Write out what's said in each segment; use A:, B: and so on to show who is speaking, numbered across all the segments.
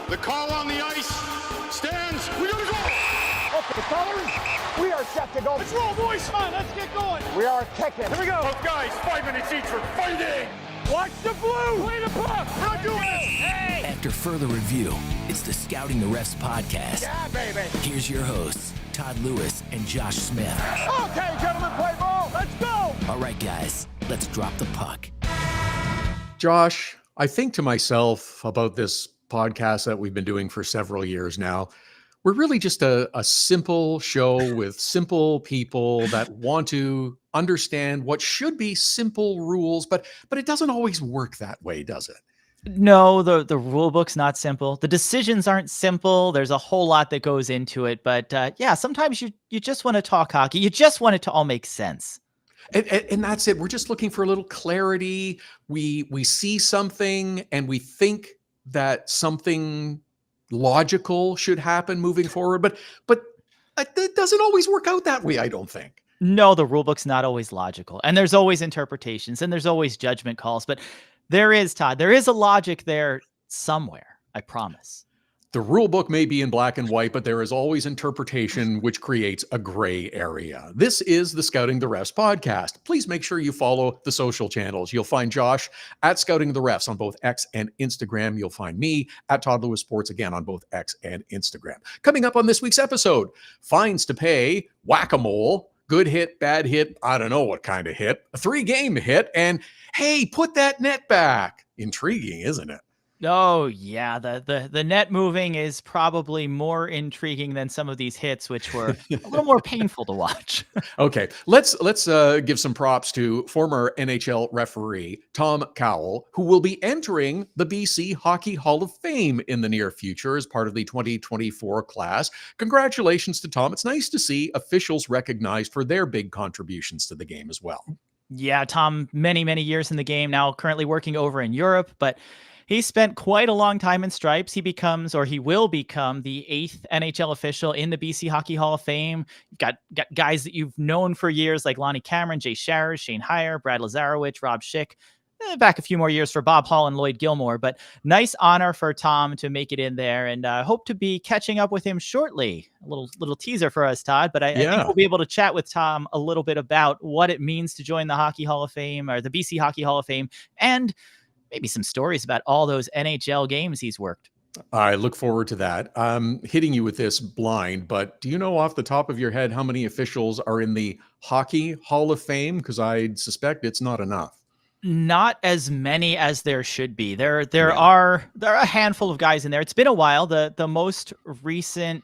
A: The call on the ice stands. We gotta go.
B: Up to the colors. We are set to go.
A: Let's roll, boys. Come on, let's get going.
B: We are kicking.
A: Here we go. Both guys, 5 minutes each for fighting. Watch the blue. Play the puck. We're not doing this. Hey.
C: After further review, it's the Scouting the Refs podcast.
B: Yeah, baby.
C: Here's your hosts, Todd Lewis and Josh Smith.
B: Okay, gentlemen, play ball. Let's go.
C: All right, guys, let's drop the puck.
D: Josh, I think to myself about this podcast that we've been doing for several years now. We're really just a simple show with simple people that want to understand what should be simple rules, but it doesn't always work that way, does it?
E: No, the rule book's not simple. The decisions aren't simple. There's a whole lot that goes into it. But yeah, sometimes you just want to talk hockey. You just want it to all make sense.
D: And that's it. We're just looking for a little clarity. We see something and we think that something logical should happen moving forward, but it doesn't always work out that way, I don't think.
E: No, the rule book's not always logical, and there's always interpretations and there's always judgment calls, but there is, Todd, there is a logic there somewhere, I promise.
D: The rule book may be in black and white, but there is always interpretation, which creates a gray area. This is the Scouting the Refs podcast. Please make sure you follow the social channels. You'll find Josh at Scouting the Refs on both X and Instagram. You'll find me at Todd Lewis Sports again on both X and Instagram. Coming up on this week's episode, fines to pay, whack-a-mole, good hit, bad hit, I don't know what kind of hit, a 3-game hit, and hey, put that net back. Intriguing, isn't it?
E: Oh yeah, the net moving is probably more intriguing than some of these hits, which were a little more painful to watch.
D: Okay, let's give some props to former NHL referee Tom Kowal, who will be entering the BC Hockey Hall of Fame in the near future as part of the 2024 class. Congratulations to Tom. It's nice to see officials recognized for their big contributions to the game as well.
E: Yeah, Tom, many years in the game now, currently working over in Europe, but he spent quite a long time in stripes. He will become the 8th NHL official in the BC Hockey Hall of Fame. You've got guys that you've known for years like Lonnie Cameron, Jay Sharers, Shane Heyer, Brad Lazarowicz, Rob Schick. Back a few more years for Bob Hall and Lloyd Gilmore, but nice honor for Tom to make it in there, and I hope to be catching up with him shortly. A little teaser for us, Todd, but I think we'll be able to chat with Tom a little bit about what it means to join the Hockey Hall of Fame or the BC Hockey Hall of Fame, and maybe some stories about all those NHL games he's worked.
D: I look forward to that. I'm hitting you with this blind, but do you know off the top of your head how many officials are in the Hockey Hall of Fame? Because I suspect it's not enough.
E: Not as many as there should be. There are a handful of guys in there. It's been a while. The most recent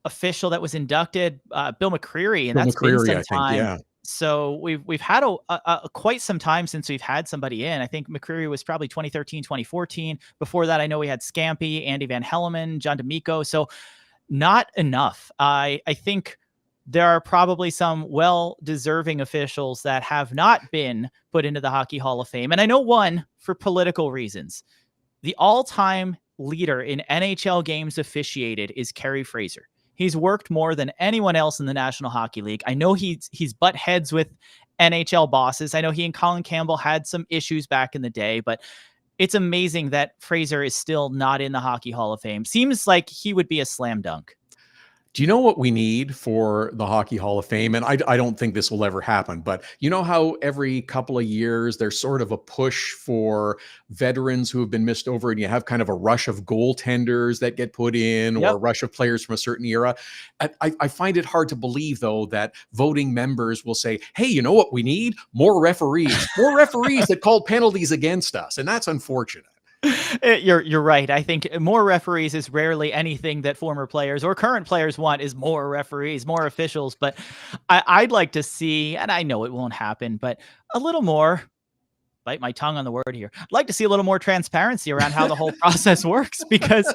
E: official that was inducted, Bill McCreary, and that's been some time. Yeah. So we've had a quite some time since we've had somebody in. I think McCreary was probably 2013, 2014. Before that, I know we had Scampy, Andy Van Helleman, John D'Amico. So not enough. I think there are probably some well-deserving officials that have not been put into the Hockey Hall of Fame. And I know one for political reasons. The all-time leader in NHL games officiated is Kerry Fraser. He's worked more than anyone else in the National Hockey League. I know he's butt heads with NHL bosses. I know he and Colin Campbell had some issues back in the day, but it's amazing that Fraser is still not in the Hockey Hall of Fame. Seems like he would be a slam dunk.
D: Do you know what we need for the Hockey Hall of Fame? And I don't think this will ever happen, but you know how every couple of years there's sort of a push for veterans who have been missed over, and you have kind of a rush of goaltenders that get put in, or a rush of players from a certain era. I find it hard to believe, though, that voting members will say, hey, you know what we need? More referees that call penalties against us. And that's unfortunate.
E: You're right. I think more referees is rarely anything that former players or current players want, is more referees, more officials. But I'd like to see, and I know it won't happen, but a little more, bite my tongue on the word here, I'd like to see a little more transparency around how the whole process works, because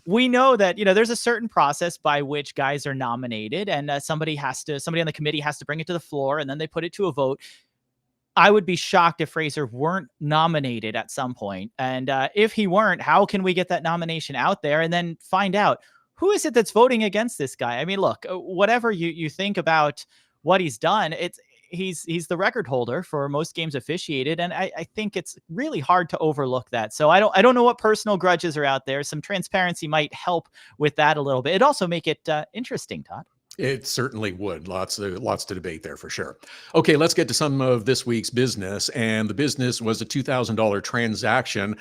E: we know that, there's a certain process by which guys are nominated, and somebody on the committee has to bring it to the floor, and then they put it to a vote. I would be shocked if Fraser weren't nominated at some point. And if he weren't, how can we get that nomination out there and then find out who is it that's voting against this guy? I mean, look, whatever you think about what he's done, he's the record holder for most games officiated, and I think it's really hard to overlook that. So I don't know what personal grudges are out there. Some transparency might help with that a little bit. It'd also make it interesting, Todd.
D: It certainly would. Lots to debate there for sure. Okay, let's get to some of this week's business. And the business was a $2,000 transaction,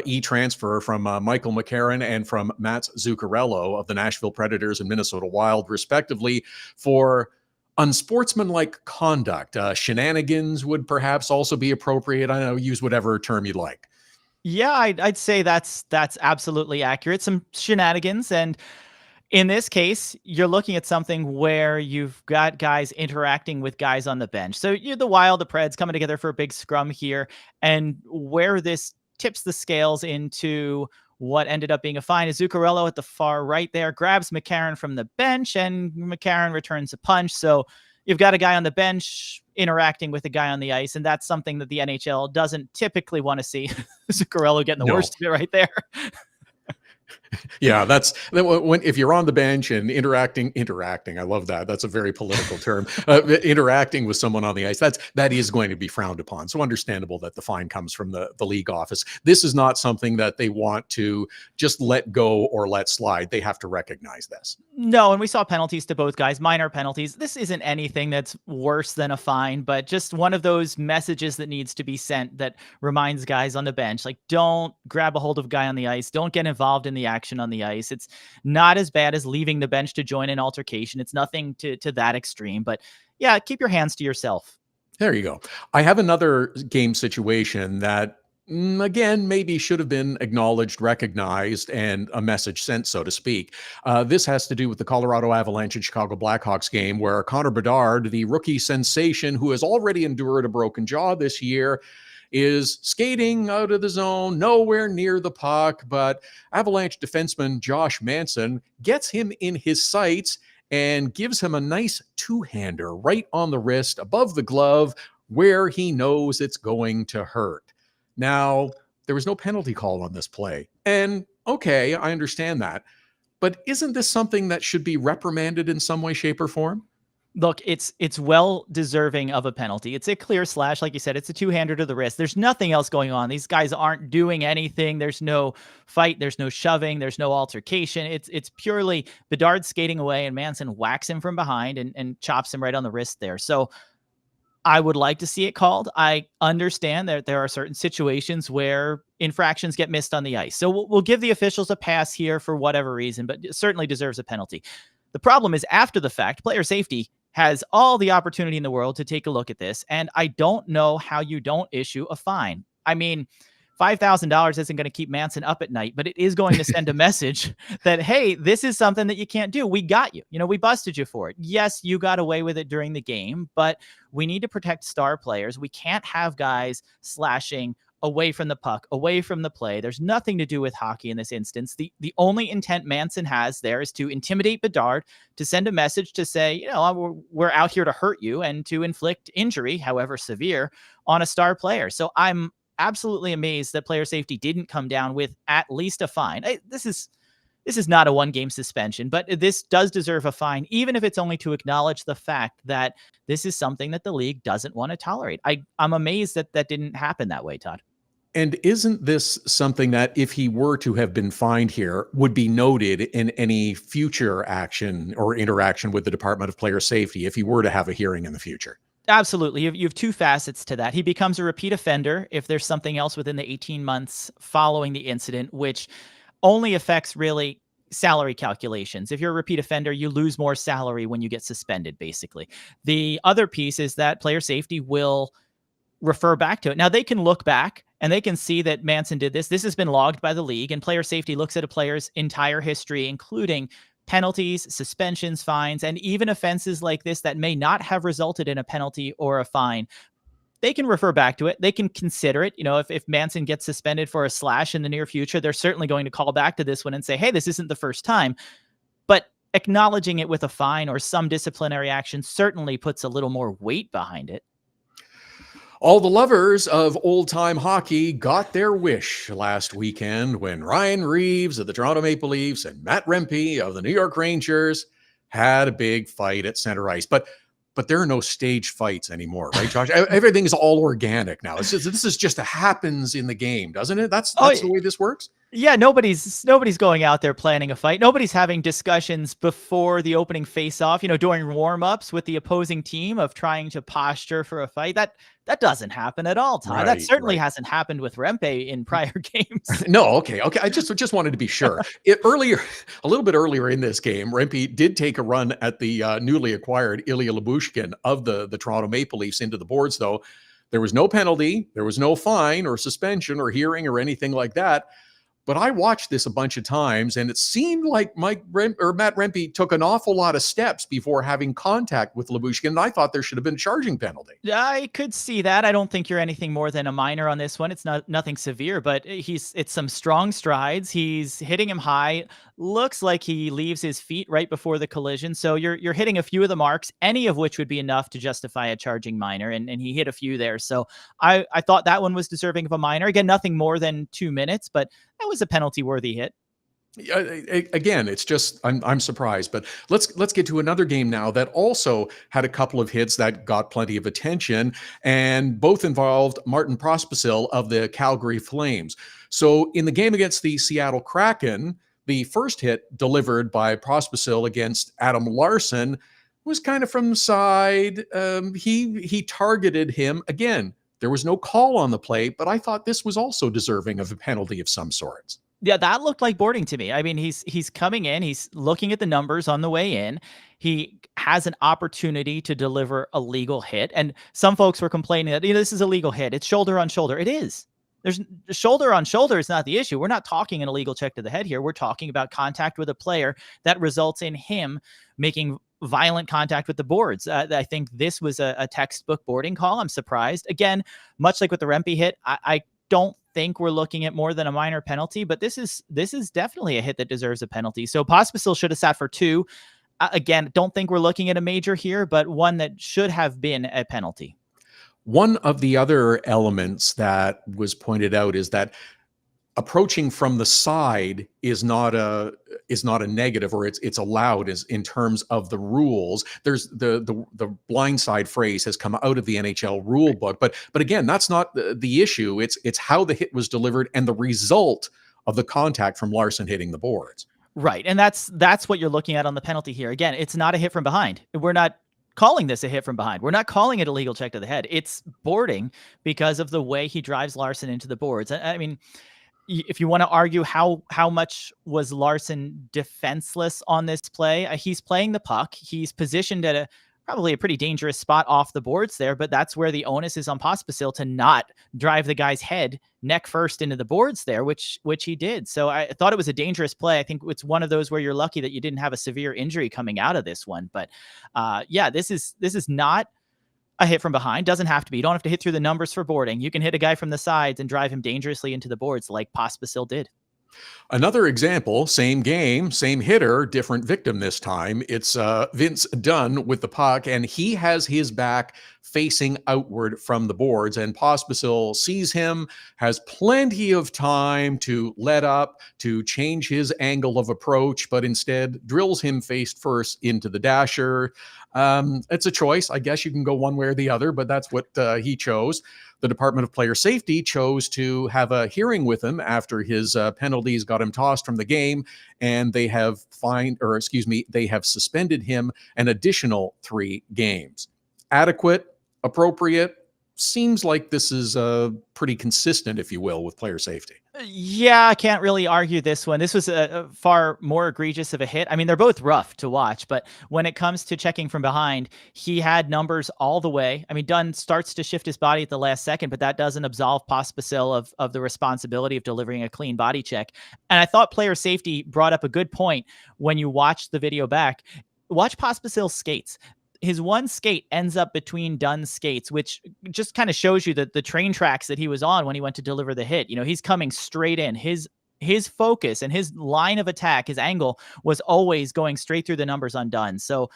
D: e-transfer from Michael McCarron and from Matt Zuccarello of the Nashville Predators and Minnesota Wild, respectively, for unsportsmanlike conduct. Shenanigans would perhaps also be appropriate. I don't know, use whatever term you'd like.
E: Yeah, I'd say that's absolutely accurate. Some shenanigans. And in this case, you're looking at something where you've got guys interacting with guys on the bench. So you're the Wild, the Preds coming together for a big scrum here. And where this tips the scales into what ended up being a fine is Zuccarello at the far right there grabs McCarron from the bench, and McCarron returns a punch. So you've got a guy on the bench interacting with a guy on the ice, and that's something that the NHL doesn't typically want to see. Zuccarello getting the worst of it right there.
D: Yeah, that's when if you're on the bench and interacting. I love that. That's a very political term. Interacting with someone on the ice, that is going to be frowned upon. So understandable that the fine comes from the league office. This is not something that they want to just let go or let slide. They have to recognize this.
E: No, and we saw penalties to both guys, minor penalties. This isn't anything that's worse than a fine, but just one of those messages that needs to be sent that reminds guys on the bench, like, don't grab a hold of a guy on the ice. Don't get involved in the action on the ice. It's not as bad as leaving the bench to join an altercation. It's nothing to that extreme, but yeah, keep your hands to yourself.
D: There you go. I have another game situation that, again, maybe should have been acknowledged, recognized, and a message sent, so to speak. This has to do with the Colorado Avalanche and Chicago Blackhawks game, where Connor Bedard, the rookie sensation who has already endured a broken jaw this year, is skating out of the zone, nowhere near the puck, but Avalanche defenseman Josh Manson gets him in his sights and gives him a nice two-hander right on the wrist above the glove where he knows it's going to hurt. Now, there was no penalty call on this play. And okay, I understand that. But isn't this something that should be reprimanded in some way, shape, or form?
E: Look, it's well deserving of a penalty. It's a clear slash. Like you said, it's a two-hander to the wrist. There's nothing else going on. These guys aren't doing anything. There's no fight. There's no shoving. There's no altercation. It's purely Bedard skating away and Manson whacks him from behind and chops him right on the wrist there. So I would like to see it called. I understand that there are certain situations where infractions get missed on the ice. So we'll give the officials a pass here for whatever reason, but it certainly deserves a penalty. The problem is after the fact, player safety has all the opportunity in the world to take a look at this. And I don't know how you don't issue a fine. I mean, $5,000 isn't going to keep Manson up at night, but it is going to send a message that, hey, this is something that you can't do. We got you. We busted you for it. Yes, you got away with it during the game, but we need to protect star players. We can't have guys slashing away from the puck, away from the play. There's nothing to do with hockey in this instance. The only intent Manson has there is to intimidate Bedard, to send a message to say, we're out here to hurt you and to inflict injury, however severe, on a star player. So I'm absolutely amazed that player safety didn't come down with at least a fine. This is not a one-game suspension, but this does deserve a fine, even if it's only to acknowledge the fact that this is something that the league doesn't want to tolerate. I'm amazed that that didn't happen that way, Todd.
D: And isn't this something that, if he were to have been fined here, would be noted in any future action or interaction with the Department of Player Safety if he were to have a hearing in the future?
E: Absolutely. You have two facets to that. He becomes a repeat offender if there's something else within the 18 months following the incident, which only affects really salary calculations. If you're a repeat offender, you lose more salary when you get suspended, basically. The other piece is that player safety will refer back to it. Now, they can look back and they can see that Manson did this. This has been logged by the league, and player safety looks at a player's entire history, including penalties, suspensions, fines, and even offenses like this that may not have resulted in a penalty or a fine. They can refer back to it. They can consider it. If Manson gets suspended for a slash in the near future, they're certainly going to call back to this one and say, hey, this isn't the first time. But acknowledging it with a fine or some disciplinary action certainly puts a little more weight behind it.
D: All the lovers of old-time hockey got their wish last weekend when Ryan Reeves of the Toronto Maple Leafs and Matt Rempe of the New York Rangers had a big fight at center ice. But but there are no stage fights anymore, right, Josh? Everything is all organic now. This is just happens in the game, doesn't it? That's the way this works.
E: Yeah, nobody's going out there planning a fight. Nobody's having discussions before the opening face-off, during warm-ups with the opposing team of trying to posture for a fight. That doesn't happen at all, Todd. That certainly hasn't happened with Rempe in prior games.
D: No, okay. I just wanted to be sure. A little bit earlier in this game, Rempe did take a run at the newly acquired Ilya Lyubushkin of the Toronto Maple Leafs into the boards, though. There was no penalty, there was no fine or suspension or hearing or anything like that. But I watched this a bunch of times, and it seemed like Matt Rempe took an awful lot of steps before having contact with Lyubushkin, and I thought there should have been a charging penalty.
E: I could see that. I don't think you're anything more than a minor on this one. It's nothing severe, but it's some strong strides. He's hitting him high. Looks like he leaves his feet right before the collision. So you're hitting a few of the marks, any of which would be enough to justify a charging minor, and he hit a few there. So I thought that one was deserving of a minor. Again, nothing more than 2 minutes, but that was a penalty-worthy hit.
D: Again, it's just I'm surprised, but let's get to another game now that also had a couple of hits that got plenty of attention, and both involved Martin Pospisil of the Calgary Flames. So in the game against the Seattle Kraken, the first hit delivered by Pospisil against Adam Larsson was kind of from the side. He targeted him again. There was no call on the play, but I thought this was also deserving of a penalty of some sorts.
E: Yeah, that looked like boarding to me. I mean, he's coming in, he's looking at the numbers on the way in. He has an opportunity to deliver a legal hit. And some folks were complaining that this is a legal hit. It's shoulder on shoulder. It is. There's shoulder on shoulder is not the issue. We're not talking an illegal check to the head here. We're talking about contact with a player that results in him making violent contact with the boards. I think this was a textbook boarding call. I'm surprised. Again, much like with the Rempe hit, I don't think we're looking at more than a minor penalty, but this is definitely a hit that deserves a penalty. So Pospisil should have sat for 2. Again, don't think we're looking at a major here, but one that should have been a penalty.
D: One of the other elements that was pointed out is that approaching from the side is not a negative, or it's allowed as in terms of the rules. There's the blindside phrase has come out of the NHL rule book, but again, that's not the issue. It's how the hit was delivered and the result of the contact from Larsson hitting the boards.
E: Right, and that's what you're looking at on the penalty here. Again, it's not a hit from behind. We're not calling this a hit from behind. We're not calling it a legal check to the head. It's boarding because of the way he drives Larsson into the boards. I mean, if you want to argue how much was Larsson defenseless on this play, he's playing the puck. He's positioned at probably a pretty dangerous spot off the boards there, but that's where the onus is on Pospisil to not drive the guy's head neck first into the boards there, which he did. So I thought it was a dangerous play. I think it's one of those where you're lucky that you didn't have a severe injury coming out of this one. But yeah, this is not a hit from behind. Doesn't have to be. You don't have to hit through the numbers for boarding. You can hit a guy from the sides and drive him dangerously into the boards like Pospisil did.
D: Another example, same game, same hitter, different victim this time. It's Vince Dunn with the puck, and he has his back facing outward from the boards, and Pospisil sees him, has plenty of time to let up, to change his angle of approach, but instead drills him face first into the dasher. It's a choice. I guess you can go one way or the other, but that's what he chose. The Department of Player Safety chose to have a hearing with him after his penalties got him tossed from the game, and they have they have suspended him an additional 3 games. Adequate, appropriate. Seems like this is pretty consistent, if you will, with player safety.
E: Yeah, I can't really argue this one. This was a far more egregious of a hit. I mean, they're both rough to watch, but when it comes to checking from behind, he had numbers all the way. I mean, Dunn starts to shift his body at the last second, but that doesn't absolve Pospisil of the responsibility of delivering a clean body check. And I thought player safety brought up a good point when you watch the video back. Watch Pospisil's skates. His one skate ends up between Dunn's skates, which just kind of shows you that the train tracks that he was on when he went to deliver the hit. You know, he's coming straight in. His focus and his line of attack, his angle was always going straight through the numbers on Dunn. So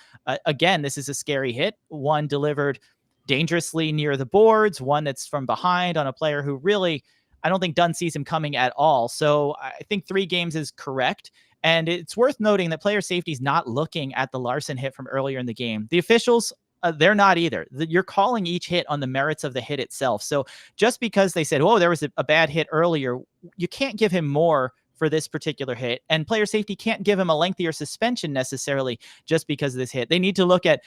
E: again, this is a scary hit. One delivered dangerously near the boards, one that's from behind on a player who really, I don't think Dunn sees him coming at all. So I think 3 games is correct. And it's worth noting that player safety is not looking at the Larsson hit from earlier in the game. The officials They're not either. You're calling each hit on the merits of the hit itself. So just because they said, oh, there was a bad hit earlier, you can't give him more for this particular hit. And player safety can't give him a lengthier suspension necessarily just because of this hit. They need to look at,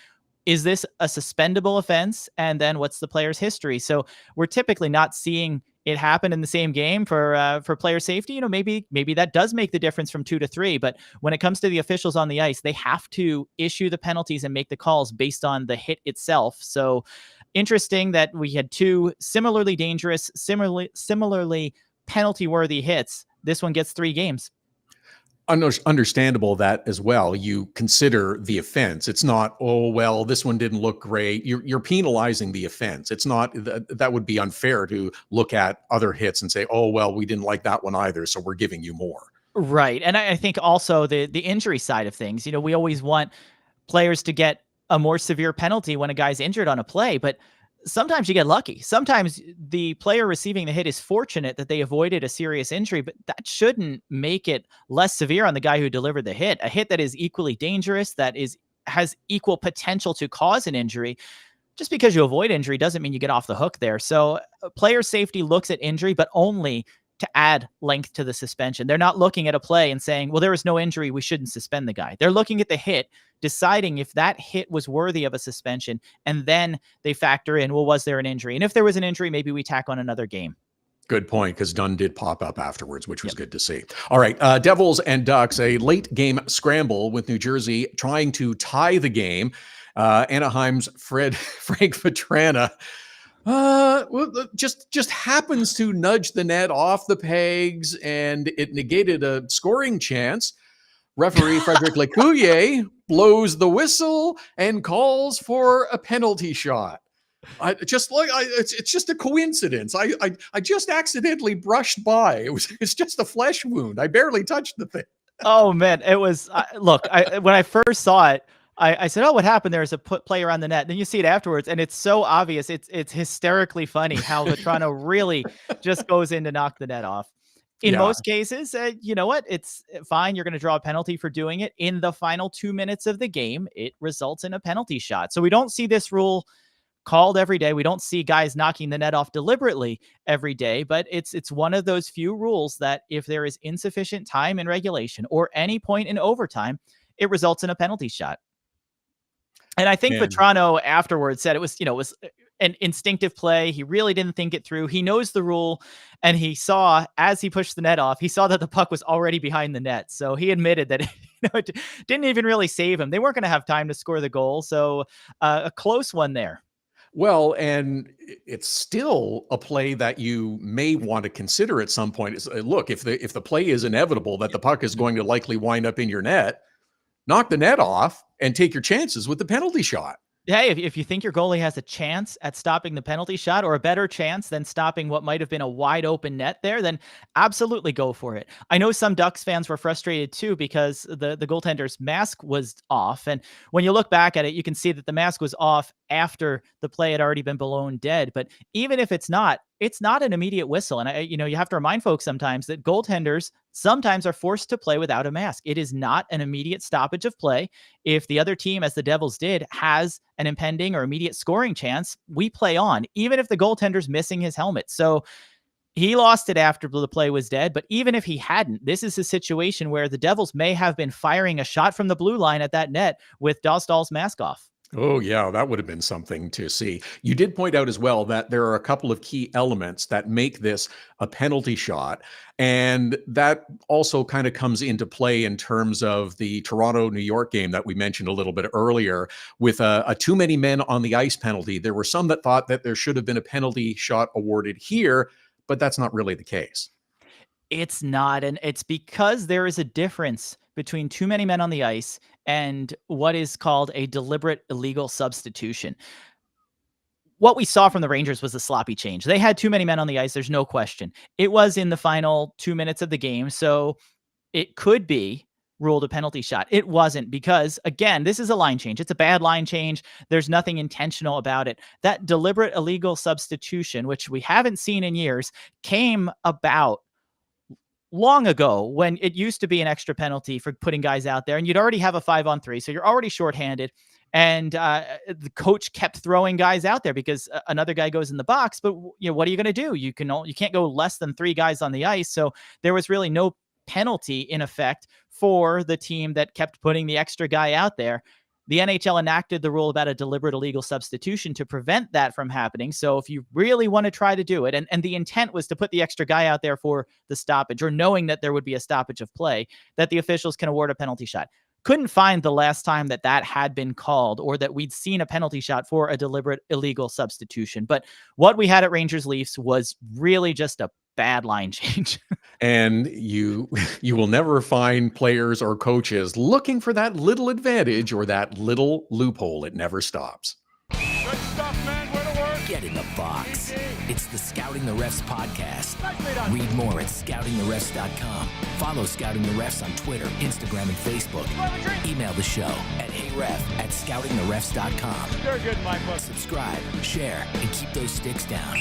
E: is this a suspendable offense? And then what's the player's history? So we're typically not seeing it happen in the same game for player safety. Maybe that does make the difference from 2 to 3. But when it comes to the officials on the ice, they have to issue the penalties and make the calls based on the hit itself. So interesting that we had two similarly dangerous, similarly penalty-worthy hits. This one gets 3 games.
D: Understandable that as well. You consider the offense. It's not, oh, well, this one didn't look great. You're penalizing the offense. It's not, that would be unfair to look at other hits and say, oh, well, we didn't like that one either, so we're giving you more.
E: Right. And I think also the injury side of things, we always want players to get a more severe penalty when a guy's injured on a play, but sometimes you get lucky. Sometimes the player receiving the hit is fortunate that they avoided a serious injury, but that shouldn't make it less severe on the guy who delivered the hit. A hit that is equally dangerous, that has equal potential to cause an injury. Just because you avoid injury doesn't mean you get off the hook there. So player safety looks at injury, but only to add length to the suspension. They're not looking at a play and saying, well, there was no injury, we shouldn't suspend the guy. They're looking at the hit, deciding if that hit was worthy of a suspension, and then they factor in, well, was there an injury? And if there was an injury, maybe we tack on another game.
D: Good point, because Dunn did pop up afterwards, which was good to see. All right, Devils and Ducks, a late game scramble with New Jersey trying to tie the game. Anaheim's Frank Vatrano just happens to nudge the net off the pegs, and it negated a scoring chance. Referee Frederic Lecuyer blows the whistle and calls for a penalty shot. It's just a coincidence. I just accidentally brushed by. It's just a flesh wound. I barely touched the thing.
E: Oh man, it was. When I first saw it, I said, "Oh, what happened? There's a player on the net." Then you see it afterwards, and it's so obvious. It's hysterically funny how Vatrano really just goes in to knock the net off. In most cases, you know what? It's fine. You're going to draw a penalty for doing it. In the final 2 minutes of the game, it results in a penalty shot. So we don't see this rule called every day. We don't see guys knocking the net off deliberately every day, but it's one of those few rules that if there is insufficient time in regulation or any point in overtime, it results in a penalty shot. And I think Vatrano afterwards said it was an instinctive play. He really didn't think it through. He knows the rule, and he saw, as he pushed the net off, he saw that the puck was already behind the net. So he admitted that it didn't even really save him. They weren't going to have time to score the goal. So a close one there.
D: Well, and it's still a play that you may want to consider at some point. Look, if the play is inevitable that the puck is going to likely wind up in your net, knock the net off and take your chances with the penalty shot.
E: Hey, if you think your goalie has a chance at stopping the penalty shot, or a better chance than stopping what might have been a wide open net there, then absolutely go for it. I know some Ducks fans were frustrated too because the goaltender's mask was off. And when you look back at it, you can see that the mask was off after the play had already been blown dead. But even if it's not an immediate whistle. And you have to remind folks sometimes that goaltenders sometimes are forced to play without a mask. It is not an immediate stoppage of play. If the other team, as the Devils did, has an impending or immediate scoring chance, we play on, even if the goaltender's missing his helmet. So he lost it after the play was dead. But even if he hadn't, this is a situation where the Devils may have been firing a shot from the blue line at that net with Dostal's mask off.
D: Oh, yeah, that would have been something to see. You did point out as well that there are a couple of key elements that make this a penalty shot. And that also kind of comes into play in terms of the Toronto-New York game that we mentioned a little bit earlier with a too many men on the ice penalty. There were some that thought that there should have been a penalty shot awarded here, but that's not really the case.
E: It's not, and it's because there is a difference between too many men on the ice and what is called a deliberate illegal substitution. What we saw from the Rangers was a sloppy change. They had too many men on the ice. There's no question. It was in the final 2 minutes of the game, so it could be ruled a penalty shot. It wasn't, because again, this is a line change. It's a bad line change. There's nothing intentional about it. That deliberate illegal substitution, which we haven't seen in years, came about long ago when it used to be an extra penalty for putting guys out there, and you'd already have a 5-on-3, so you're already shorthanded. And the coach kept throwing guys out there because another guy goes in the box. But what are you going to do? You can't go less than 3 guys on the ice. So there was really no penalty in effect for the team that kept putting the extra guy out there. The NHL enacted the rule about a deliberate illegal substitution to prevent that from happening. So if you really want to try to do it, and the intent was to put the extra guy out there for the stoppage, or knowing that there would be a stoppage of play, that the officials can award a penalty shot. Couldn't find the last time that had been called, or that we'd seen a penalty shot for a deliberate illegal substitution. But what we had at Rangers Leafs was really just a bad line change.
D: And you will never find players or coaches looking for that little advantage or that little loophole. It never stops.
A: Good stuff, man. Way to work.
C: Get in the box. It's the Scouting the Refs podcast. Read more at scoutingtherefs.com. Follow Scouting the Refs on Twitter, Instagram, and Facebook. Email the show at heyref@scoutingtherefs.com.
A: You're good in my book.
C: Subscribe, share, and keep those sticks down.